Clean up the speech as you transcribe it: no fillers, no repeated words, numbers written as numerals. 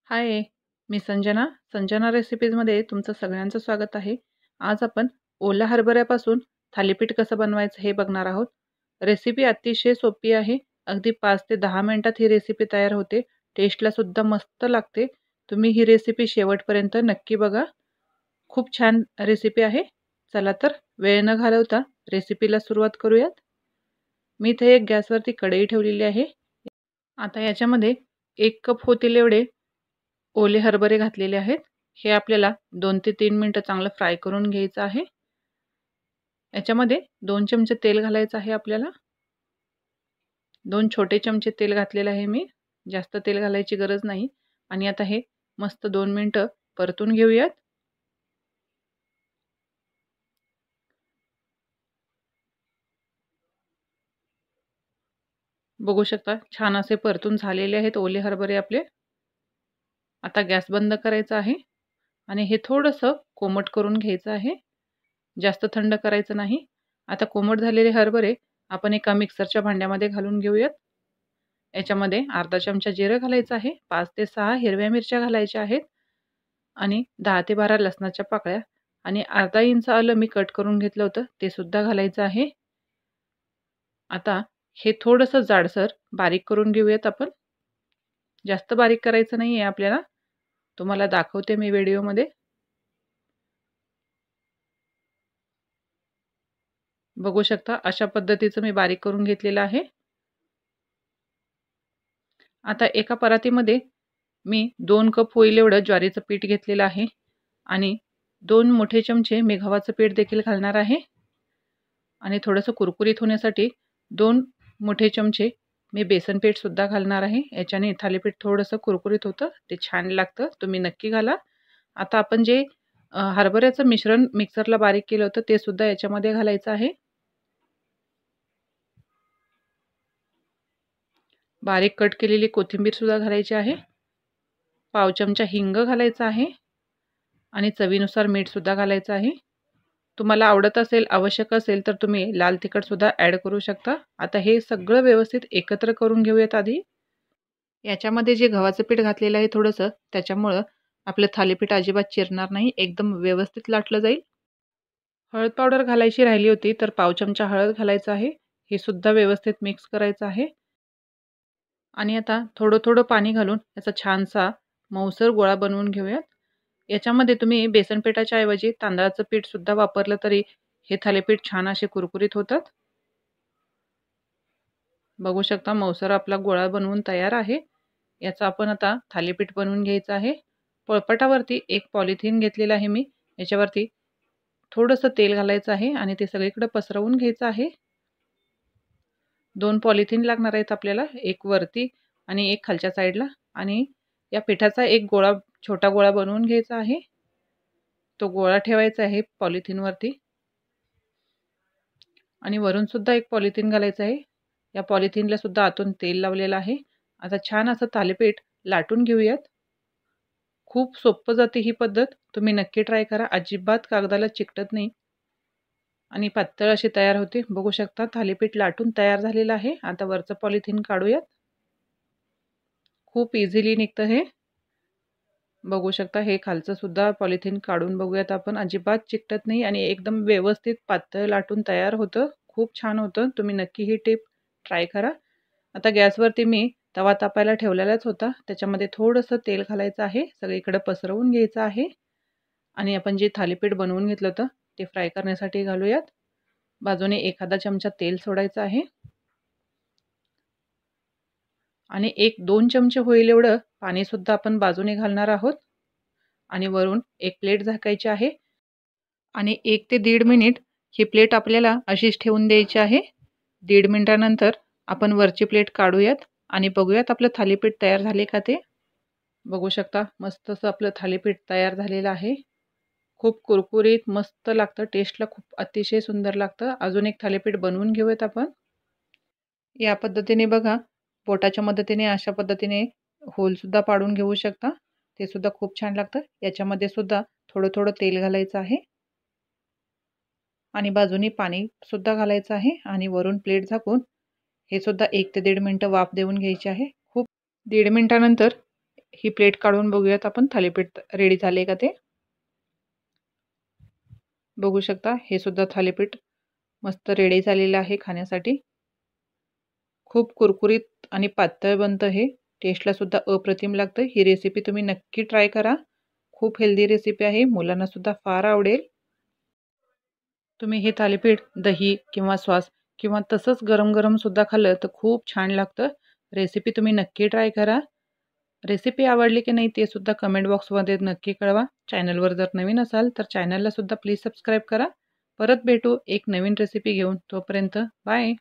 हाय, मी संजना. संजना रेसिपीजमध्ये तुमचं सगळ्यांचं स्वागत आहे. आज आपण ओल्या हरभऱ्यापासून थालीपीठ कसं बनवायचं हे बघणार आहोत. रेसिपी अतिशय सोपी आहे. अगदी 5 ते 10 मिनिटात ही रेसिपी तयार होते. टेस्टला सुद्धा मस्त लागते. तुम्ही ही रेसिपी शेवटपर्यंत नक्की बघा. खूप छान रेसिपी आहे. चला तर वेळ न घालवता रेसिपीला सुरुवात करूयात. मी इथे एक गॅसवरती कढई ठेवलेली आहे. आता याच्यामध्ये 1 कप होतील एवढे ओले हरभरे घातलेले आहेत. हे आपल्याला 2 ते 3 मिनिटं चांगलं फ्राय करून घ्यायचं आहे. याच्यामध्ये 2 चमचे तेल घालायचं आहे आपल्याला. 2 छोटे चमचे तेल घातलेलं आहे मी. जास्त तेल घालायची गरज नाही. आणि आता हे मस्त 2 मिनिटं परतून घेऊयात. बघू शकता छान असे परतून झालेले आहेत ओले हरभरे आपले. आता गॅस बंद करायचा आहे आणि हे थोडंसं कोमट करून घ्यायचं आहे. जास्त थंड करायचं नाही. आता कोमट झालेले हरभरे आपण एका मिक्सरच्या भांड्यामध्ये घालून घेऊयात. याच्यामध्ये अर्धा चमचा जिरं घालायचं आहे. 5 ते 6 हिरव्या मिरच्या घालायच्या आहेत आणि 10 ते 12 लसणाच्या पाकळ्या आणि अर्धा इंच आलं मी कट करून घेतलं होतं ते सुद्धा घालायचं आहे. आता हे थोडंसं जाडसर बारीक करून घेऊयात आपण. जास्त बारीक करायचं नाही आहे आपल्याला. तुम्हाला दाखवते मी व्हिडिओमध्ये. बघू शकता अशा पद्धतीचं मी बारीक करून घेतलेलं आहे. आता एका परातीमध्ये मी 2 कप होईल एवढं ज्वारीचं पीठ घेतलेलं आहे आणि 2 मोठे चमचे मी गव्हाचं पीठ देखील घालणार आहे आणि थोडंसं कुरकुरीत होण्यासाठी 2 मोठे चमचे मी बेसन पीठ सुद्धा घालणार आहे. याच्याने थालीपीठ थोडंसं कुरकुरीत होतं, ते छान लागतं. तुम्ही नक्की घाला. आता आपण जे हरभऱ्याचं मिश्रण मिक्सरला बारीक केलं होतं ते सुद्धा याच्यामध्ये घालायचं आहे. बारीक कट केलेली कोथिंबीर सुद्धा घालायची आहे. पाव चमचा हिंग घालायचा आहे आणि चवीनुसार मीठ सुद्धा घालायचं आहे. तुम्हाला आवडत असेल, आवश्यक असेल तर तुम्ही लाल तिखट सुद्धा ॲड करू शकता. आता हे सगळं व्यवस्थित एकत्र करून घेऊयात आधी. याच्यामध्ये जे गव्हाचं पीठ घातलेलं आहे थोडंसं, त्याच्यामुळं आपलं थालीपीठ अजिबात चिरणार नाही, एकदम व्यवस्थित लाटलं जाईल. हळद पावडर घालायची राहिली होती तर पाव चमचा हळद घालायचं आहे. हे सुद्धा व्यवस्थित मिक्स करायचं आहे आणि आता थोडं थोडं पाणी घालून याचा छानसा मऊसर गोळा बनवून घेऊयात. याच्यामध्ये तुम्ही बेसन पिठाच्या ऐवजी तांदळाचं पीठ सुद्धा वापरलं तरी हे थालीपीठ छान असे कुरकुरीत होतात. बघू शकता मऊसर आपला गोळा बनवून तयार आहे. याचा आपण आता थालीपीठ बनवून घ्यायचं आहे. पोळपाटावरती एक पॉलिथिन घेतलेला आहे मी. याच्यावरती थोडंसं तेल घालायचं आहे आणि ते सगळीकडे पसरवून घ्यायचं आहे. 2 पॉलिथिन लागणार आहेत आपल्याला, एक वरती आणि एक खालच्या साईडला. आणि या पिठाचा एक गोळा, छोटा गोळा बनवून घ्यायचा आहे. तो गोळा ठेवायचा आहे पॉलिथिनवरती आणि वरून सुद्धा एक पॉलिथिन घालायचं आहे. या पॉलिथिनला सुद्धा आतून तेल लावलेलं आहे. आता छान असं थालीपीठ लाटून घेऊयात. खूप सोपं जाते ही पद्धत. तुम्ही नक्की ट्राय करा. अजिबात कागदाला चिकटत नाही आणि पातळ अशी तयार होते. बघू शकता थालीपीठ लाटून तयार झालेलं आहे. आता वरचं पॉलिथिन काढूयात. खूप इझिली निघतं हे. बघू शकता हे खालचं सुद्धा पॉलिथिन काढून बघूयात आपण. अजिबात चिकटत नाही आणि एकदम व्यवस्थित पातळ लाटून तयार होतं. खूप छान होतं. तुम्ही नक्की ही टिप ट्राय करा. आता गॅसवरती मी तवा तापायला ठेवलेलाच होता. त्याच्यामध्ये थोडंसं तेल घालायचं आहे. सगळीकडे पसरवून घ्यायचं आहे आणि आपण जे थालीपीठ बनवून घेतलं होतं ते फ्राय करण्यासाठी घालूयात. बाजूने एखादा चमचा तेल सोडायचं आहे आणि 1-2 चमचे होईल एवढं पाणी सुद्धा आपण बाजूने घालणार आहोत आणि वरून एक प्लेट झाकायची आहे आणि 1 ते 1.5 मिनिट ही प्लेट आपल्याला अशीच ठेवून द्यायची आहे. 1.5 मिनिटानंतर आपण वरची प्लेट काढूयात आणि बघूयात आपलं थालीपीठ तयार झाले का ते. बघू शकता मस्त असं आपलं थालीपीठ तयार झालेलं आहे. खूप कुरकुरीत मस्त लागतं. टेस्टला खूप अतिशय सुंदर लागतं. अजून एक थालीपीठ बनवून घेऊयात आपण. या पद्धतीने बघा, बोटाच्या मदतीने अशा पद्धतीने होलसुद्धा पाडून घेऊ शकता. ते सुद्धा खूप छान लागतं. याच्यामध्ये सुद्धा थोडं थोडं तेल घालायचं आहे आणि बाजूनी पाणी सुद्धा घालायचं आहे आणि वरून प्लेट झाकून हे सुद्धा 1 ते 1.5 मिनिटं वाफ देऊन घ्यायची आहे. खूप 1.5 मिनिटानंतर ही प्लेट काढून बघूयात आपण थालीपीठ रेडी झाले का ते. बघू शकता हे सुद्धा थालीपीठ मस्त रेडी झालेलं आहे खाण्यासाठी. खूप कुरकुरीत आणि पातळ बनतं हे. टेस्टला सुद्धा अप्रतिम लागतं. ही रेसिपी तुम्ही नक्की ट्राय करा. खूप हेल्दी रेसिपी आहे. मुलांना सुद्धा फार आवडेल. तुम्ही हे थालीपीठ दही किंवा सॉस किंवा तसंच गरम सुद्धा खाल्लं तर खूप छान लागतं. रेसिपी तुम्ही नक्की ट्राय करा. रेसिपी आवडली की नाही ते सुद्धा कमेंट बॉक्समध्ये नक्की कळवा. चॅनलवर जर नवीन असाल तर चॅनलला सुद्धा प्लीज सबस्क्राईब करा. परत भेटू एक नवीन रेसिपी घेऊन. तोपर्यंत बाय.